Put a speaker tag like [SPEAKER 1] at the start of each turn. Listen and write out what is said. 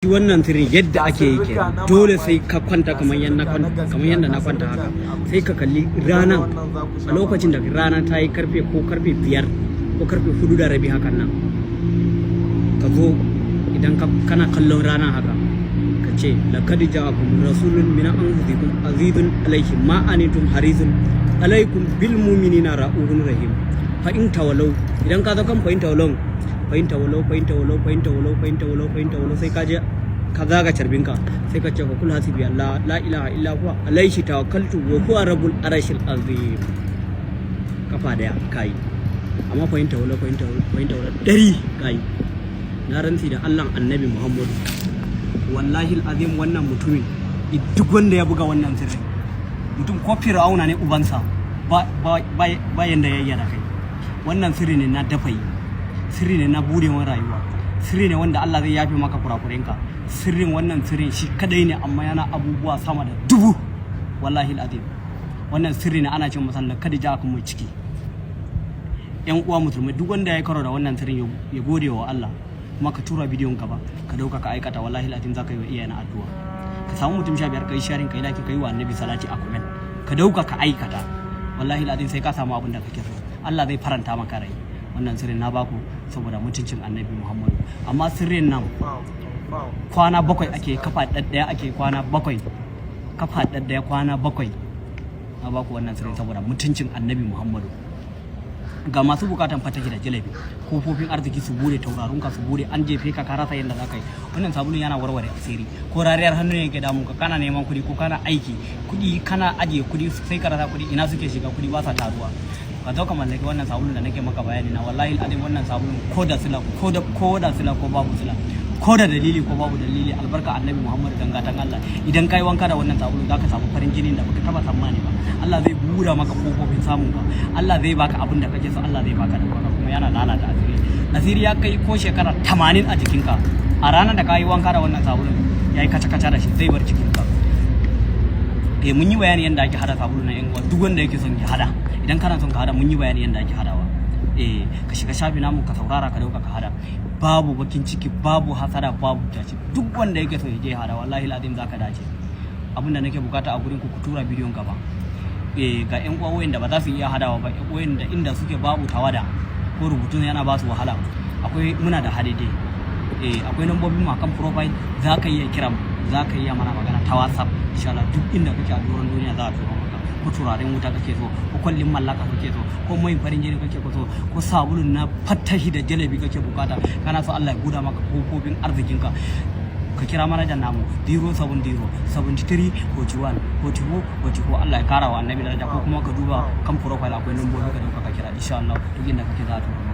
[SPEAKER 1] wannan sirri yadda ake yi kenan dole sai ka kwanta kamar yadda na kwanta haka sai ka kalli ranan a lokacin da rana ta yi karfe 5 ko karfe 4:30 hakan nan ka zo idan kana kallon rana haka ka ce laqad ja'akum rasulun min anfusikum azizun alayhi ma anitum harisun alaykum bil mu'minina ra'ufun rahim fa in tawallaw idan ka zo kan fa in tawallaw sai ka je ka zaga carbinka sai ka ce fa kul hasibi Allah la ilaha illa huwa alaihi tawakkaltu wa huwa rabbul arshil azim kafa daya kai amma fa in tawallaw dari kai na ranti da Allah annabi Muhammadu wallahi alazim wannan mutumin duk wanda ya buga wannan sirri mutum ko fir'auna ne ubansa ba yanda yayyana kai wannan sirri ne na dafai sirri ne na budewan rayuwa sirri ne wanda Allah zai yafe maka kurakurenka sirrin wannan sirrin shi kadai ne amma yana abubuwa sama da 1000 wallahi alazim wannan sirri ne ana cin masalla kada ja ku mai ciki yan uwa musulmai duk wanda ya karo da wannan sirrin ya gode wa Allah kuma ka tura bidiyon gaba ka dauka ka aikata wallahi alazim zaka yi wa iyayena addu'a ka samu mutum 15 kai sharing kai like kai wa annabi salati a comment ka dauka ka aikata wallahi alazim sai ka samu abin da kake so Allah zai faranta maka rai wannan sirrin na baku saboda mutuncin annabi Muhammadu amma sirrin nan kwana 7 ake kafa daddaya ake kwana 7 kafa daddaya kwana 7 na baku wannan sirrin saboda mutuncin annabi Muhammadu ga masu bukatan fataki da jalabi kofofin arziki su bude taurarun ka su bude an jefe ka rasa yadda zaka yi wannan sabulun yana warware asiri ko rariyar hannu ne yake damun ka kana neman kudi ko kana aiki kudi kana ajiye kudi sai ka rasa kudi ina suke shiga kudi ba sa taruwa ka zo ka mallaki wannan sabulun da nake maka bayani na wallahi alazim wannan sabulun ko da sila ko babu sila ko da dalili ko babu dalili albarka annabi Muhammad gangatan Allah idan kai wanka da wannan sabulun zaka samu farin jini da baka taba tsammani ba Allah zai buɗa maka kofofin samun ka Allah zai baka abin da kake so Allah zai baka da kuma yana lalata asiri ya kai ko shekara 80 a jikinka a ranar da kai wanka da wannan sabulun yayi kaca-kaca da shi zai bar cikinka mun yi bayani yadda ake hada sabulu na yan uwa duk wanda yake son ya hada idan kana son ka hada mun yi bayani yadda ake hadawa ka shiga shafi namu ka saurara ka dauka ka hada babu bakin ciki babu hasara babu tace duk wanda yake so ya je hada wallahi alazim zaka dace abinda nake bukata a gurin ku tuura bidiyon gaba ga yan uwa wayanda ba za su iya hadawa ba wayanda inda suke babu tawada ko rubutun yana ba su wahala akwai muna da hadide akwai lambobin mu akan profile zaka iya kira mu zaka iya mana magana ta WhatsApp insha Allah duk inda kake a doron duniya za a tura maka ko turaren wuta kake so ko kullin mallaka kake so ko mai farin jini kake so ko sabulun na fattahi da jalabi kake bukata kana so Allah ya guda maka kofofin arzikinka ka kira manajan namu 070 73 41 44 Allah ya kara wa annabi daraja ko kuma ka duba kan profile akwai lambobi ka dauka ka kira insha Allah duk inda kake za a tura